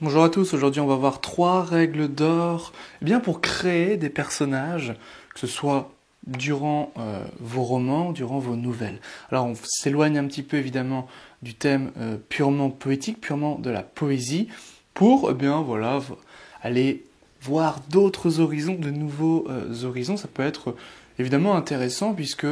Bonjour à tous, aujourd'hui on va voir 3 règles d'or pour créer des personnages, que ce soit durant vos romans, durant vos nouvelles. Alors on s'éloigne un petit peu évidemment du thème purement poétique, purement de la poésie, pour aller voir d'autres horizons, de nouveaux horizons. Ça peut être évidemment intéressant puisque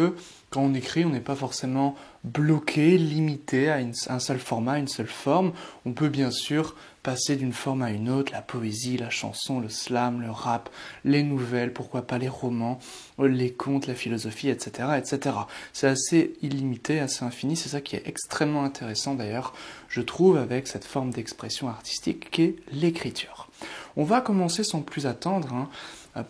quand on écrit, on n'est pas forcément bloqué, limité à un seul format, une seule forme. On peut bien sûr passer d'une forme à une autre, la poésie, la chanson, le slam, le rap, les nouvelles, pourquoi pas les romans, les contes, la philosophie, etc., etc. C'est assez illimité, assez infini, c'est ça qui est extrêmement intéressant d'ailleurs, je trouve, avec cette forme d'expression artistique qu'est l'écriture. On va commencer sans plus attendre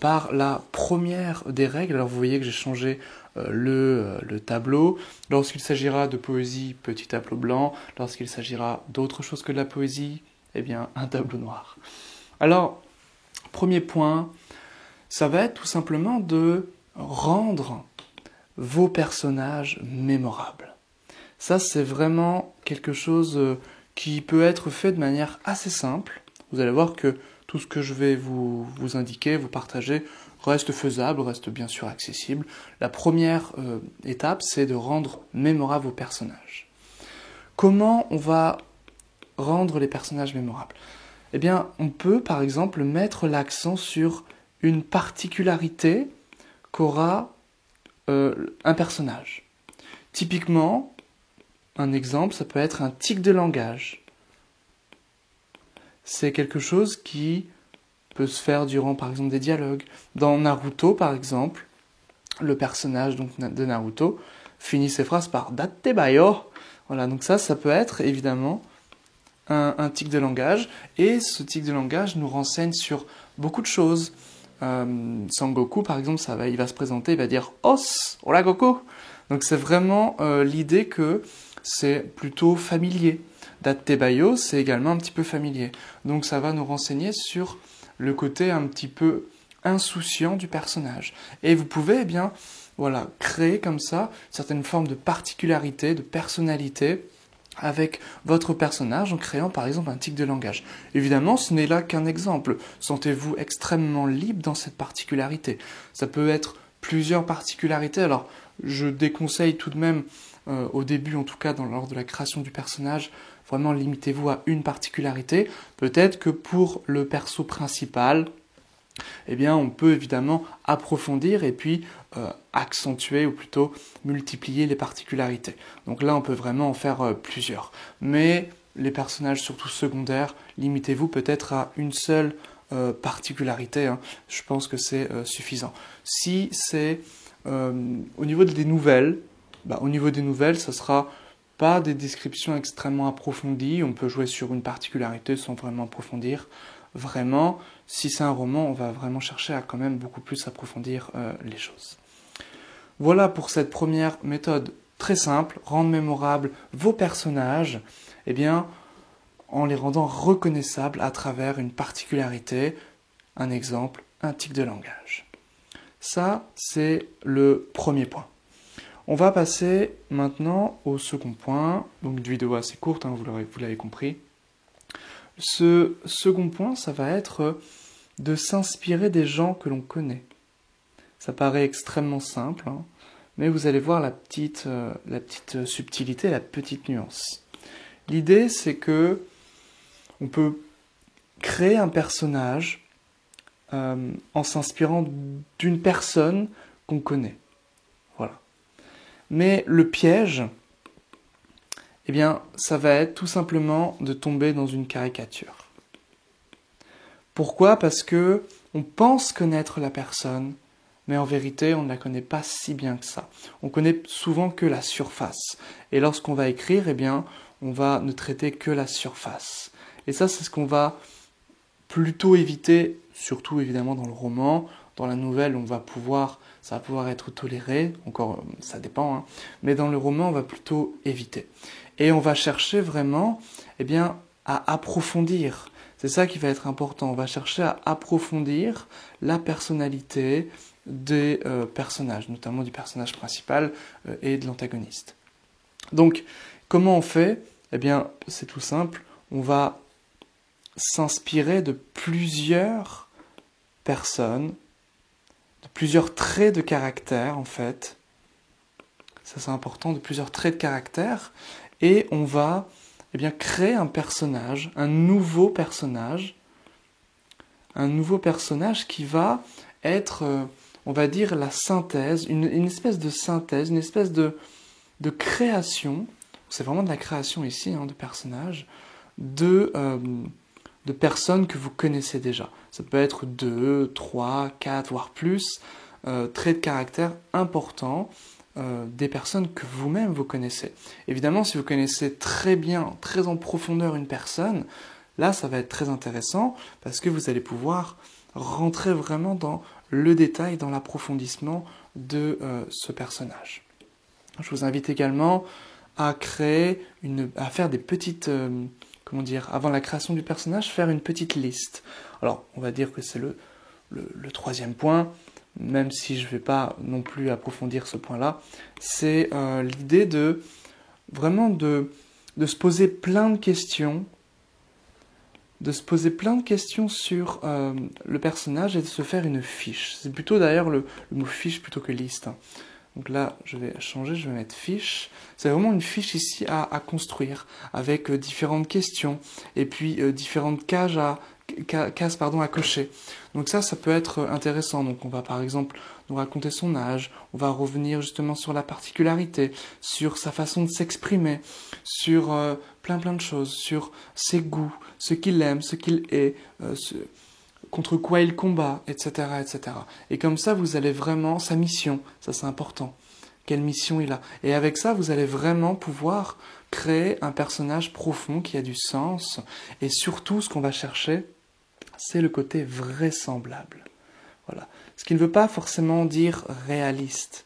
par la première des règles. Alors vous voyez que j'ai changé le tableau. Lorsqu'il s'agira de poésie, petit tableau blanc. Lorsqu'il s'agira d'autre chose que de la poésie, un tableau noir. Alors, premier point, ça va être tout simplement de rendre vos personnages mémorables. Ça, c'est vraiment quelque chose qui peut être fait de manière assez simple. Vous allez voir que tout ce que je vais vous indiquer, vous partager, reste faisable, reste bien sûr accessible. La première étape, c'est de rendre mémorables vos personnages. Comment on va rendre les personnages mémorables? On peut par exemple mettre l'accent sur une particularité qu'aura un personnage. Typiquement, un exemple, ça peut être un tic de langage. C'est quelque chose qui peut se faire durant, par exemple, des dialogues. Dans Naruto, par exemple, le personnage de Naruto finit ses phrases par « Datte bayo ». Voilà, donc ça peut être évidemment un tic de langage, et ce tic de langage nous renseigne sur beaucoup de choses. Sangoku, par exemple, il va se présenter, il va dire « Os, hola Goku ». Donc c'est vraiment l'idée que c'est plutôt familier. Datte bayo, c'est également un petit peu familier. Donc ça va nous renseigner sur le côté un petit peu insouciant du personnage. Et vous pouvez créer comme ça certaines formes de particularité, de personnalité avec votre personnage en créant par exemple un tic de langage. Évidemment, ce n'est là qu'un exemple. Sentez-vous extrêmement libre dans cette particularité. Ça peut être plusieurs particularités. Alors, je déconseille tout de même, au début en tout cas, lors de la création du personnage, vraiment limitez-vous à une particularité. Peut-être que pour le perso principal, on peut évidemment approfondir et puis accentuer ou plutôt multiplier les particularités. Donc là, on peut vraiment en faire plusieurs. Mais les personnages, surtout secondaires, limitez-vous peut-être à une seule particularité. Je pense que c'est suffisant. Si c'est au niveau des nouvelles, ça sera pas des descriptions extrêmement approfondies. On peut jouer sur une particularité sans vraiment approfondir. Vraiment, si c'est un roman, on va vraiment chercher à quand même beaucoup plus approfondir les choses. Voilà pour cette première méthode très simple, rendre mémorables vos personnages, en les rendant reconnaissables à travers une particularité, un exemple, un tic de langage. Ça, c'est le premier point. On va passer maintenant au second point, donc une vidéo assez courte, vous l'avez compris. Ce second point, ça va être de s'inspirer des gens que l'on connaît. Ça paraît extrêmement simple, mais vous allez voir la petite subtilité, la petite nuance. L'idée, c'est que on peut créer un personnage en s'inspirant d'une personne qu'on connaît. Voilà. Mais le piège, ça va être tout simplement de tomber dans une caricature. Pourquoi? Parce que on pense connaître la personne, mais en vérité, on ne la connaît pas si bien que ça. On connaît souvent que la surface. Et lorsqu'on va écrire, on va ne traiter que la surface. Et ça, c'est ce qu'on va plutôt éviter, surtout évidemment dans le roman. Dans la nouvelle, ça va pouvoir être toléré, encore ça dépend, mais dans le roman, on va plutôt éviter. Et on va chercher vraiment à approfondir. C'est ça qui va être important. On va chercher à approfondir la personnalité des personnages, notamment du personnage principal et de l'antagoniste. Donc, comment on fait? C'est tout simple. On va s'inspirer de plusieurs personnes, de plusieurs traits de caractère en fait. Ça c'est important, de plusieurs traits de caractère. Et on va créer un personnage, un nouveau personnage qui va être, on va dire, la synthèse, une espèce de synthèse, une espèce de création, c'est vraiment de la création ici, de personnages, de personnes que vous connaissez déjà. Ça peut être 2, 3, 4, voire plus, traits de caractère importants des personnes que vous-même vous connaissez. Évidemment, si vous connaissez très bien, très en profondeur une personne, là, ça va être très intéressant parce que vous allez pouvoir rentrer vraiment dans le détail, dans l'approfondissement de ce personnage. Je vous invite également à faire des petites, avant la création du personnage, faire une petite liste. Alors, on va dire que c'est le troisième point, même si je ne vais pas non plus approfondir ce point-là, c'est l'idée de vraiment de se poser plein de questions, sur le personnage et de se faire une fiche. C'est plutôt d'ailleurs le mot fiche plutôt que liste. Donc là, je vais changer, je vais mettre fiche. C'est vraiment une fiche ici à construire avec différentes questions et puis différentes cases à cocher. Donc ça peut être intéressant. Donc on va par exemple nous raconter son âge, on va revenir justement sur la particularité, sur sa façon de s'exprimer, sur plein de choses, sur ses goûts, ce qu'il aime, ce qu'il est, contre quoi il combat, etc., etc. Et comme ça, vous allez vraiment, sa mission, ça c'est important, quelle mission il a. Et avec ça, vous allez vraiment pouvoir créer un personnage profond qui a du sens. Et surtout, ce qu'on va chercher, c'est le côté vraisemblable. Voilà. Ce qui ne veut pas forcément dire réaliste.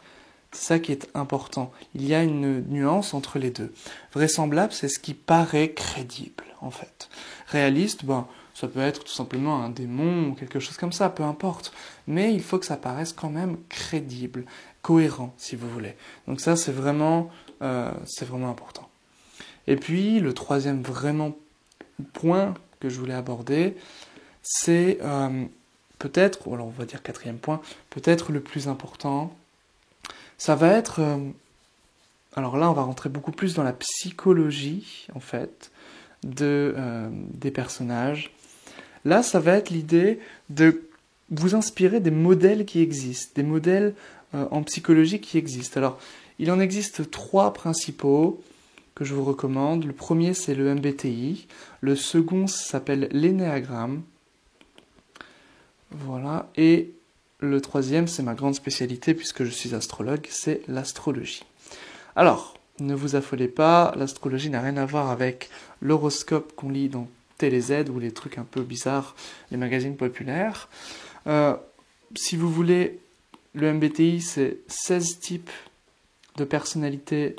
C'est ça qui est important. Il y a une nuance entre les deux. Vraisemblable, c'est ce qui paraît crédible, en fait. Réaliste, ça peut être tout simplement un démon ou quelque chose comme ça, peu importe. Mais il faut que ça paraisse quand même crédible, cohérent, si vous voulez. Donc ça, c'est vraiment important. Et puis, le troisième point que je voulais aborder, c'est peut-être, alors on va dire quatrième point, peut-être le plus important, ça va être, alors là on va rentrer beaucoup plus dans la psychologie en fait des personnages. Là ça va être l'idée de vous inspirer des modèles qui existent, des modèles en psychologie qui existent. Alors il en existe 3 principaux que je vous recommande. Le premier c'est le MBTI, le second s'appelle l'énéagramme. Voilà, et le troisième, c'est ma grande spécialité puisque je suis astrologue, c'est l'astrologie. Alors, ne vous affolez pas, l'astrologie n'a rien à voir avec l'horoscope qu'on lit dans TéléZ ou les trucs un peu bizarres, les magazines populaires. Si vous voulez, le MBTI, c'est 16 types de personnalités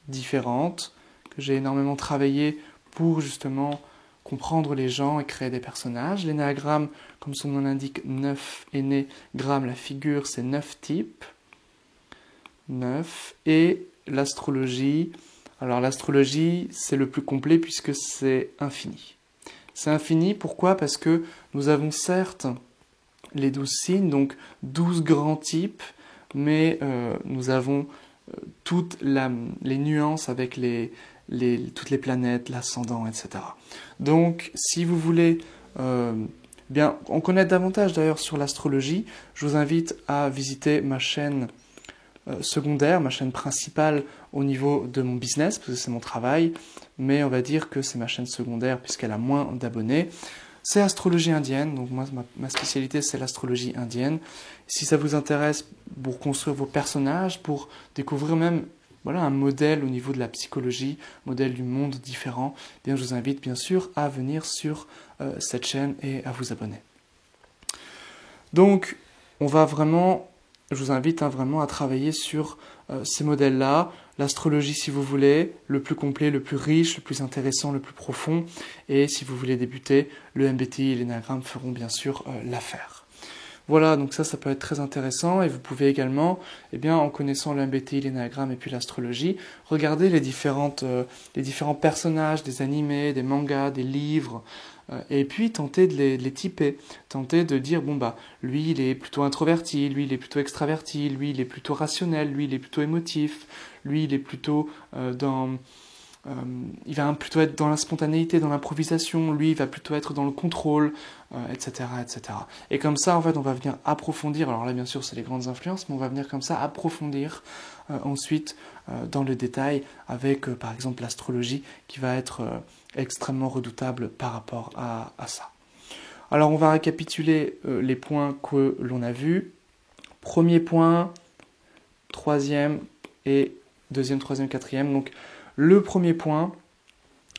différentes que j'ai énormément travaillé pour justement comprendre les gens et créer des personnages. L'énéagramme, comme son nom l'indique, 9 énégrammes, la figure, c'est 9 types. 9. Et l'astrologie, alors l'astrologie, c'est le plus complet puisque c'est infini. C'est infini, pourquoi ? Parce que nous avons certes les 12 signes, donc 12 grands types, mais nous avons toutes les nuances avec toutes les planètes, l'ascendant, etc. Donc, si vous voulez en connaître davantage d'ailleurs sur l'astrologie, je vous invite à visiter ma chaîne secondaire, ma chaîne principale au niveau de mon business, parce que c'est mon travail, mais on va dire que c'est ma chaîne secondaire puisqu'elle a moins d'abonnés. C'est astrologie indienne, donc moi ma spécialité c'est l'astrologie indienne. Si ça vous intéresse pour construire vos personnages, pour découvrir même un modèle au niveau de la psychologie, modèle du monde différent, je vous invite bien sûr à venir sur cette chaîne et à vous abonner. Donc je vous invite vraiment à travailler sur ces modèles-là, l'astrologie si vous voulez, le plus complet, le plus riche, le plus intéressant, le plus profond, et si vous voulez débuter, le MBTI et l'énéagramme feront bien sûr l'affaire. Voilà, donc ça peut être très intéressant, et vous pouvez également, en connaissant le MBTI, l'énéagramme et puis l'astrologie, regarder les différents personnages, des animés, des mangas, des livres, Et puis tenter de les typer, tenter de dire, bon bah, lui il est plutôt introverti, lui il est plutôt extraverti, lui il est plutôt rationnel, lui il est plutôt émotif, lui il est plutôt il va plutôt être dans la spontanéité, dans l'improvisation, lui il va plutôt être dans le contrôle, etc., etc. Et comme ça, en fait, on va venir approfondir, alors là bien sûr c'est les grandes influences, mais on va venir comme ça approfondir ensuite dans le détail avec par exemple l'astrologie qui va être extrêmement redoutable par rapport à ça. Alors on va récapituler les points que l'on a vus. Premier point, troisième et deuxième, troisième, quatrième. Donc le premier point,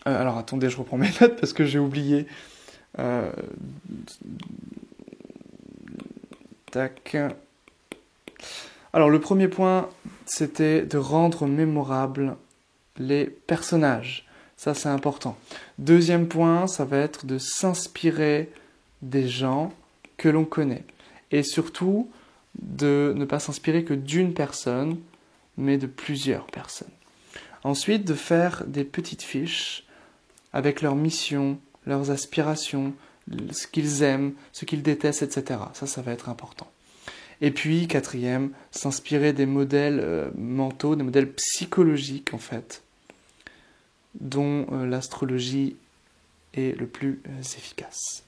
alors attendez, je reprends mes notes parce que j'ai oublié. Tac. Alors le premier point, c'était de rendre mémorables les personnages. Ça, c'est important. Deuxième point, ça va être de s'inspirer des gens que l'on connaît. Et surtout, de ne pas s'inspirer que d'une personne, mais de plusieurs personnes. Ensuite, de faire des petites fiches avec leurs missions, leurs aspirations, ce qu'ils aiment, ce qu'ils détestent, etc. Ça va être important. Et puis, quatrième, s'inspirer des modèles mentaux, des modèles psychologiques, en fait, dont l'astrologie est le plus efficace.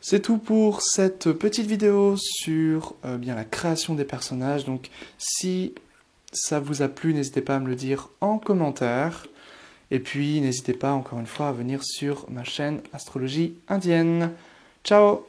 C'est tout pour cette petite vidéo sur bien la création des personnages. Donc, si ça vous a plu, n'hésitez pas à me le dire en commentaire. Et puis, n'hésitez pas, encore une fois, à venir sur ma chaîne Astrologie Indienne. Ciao!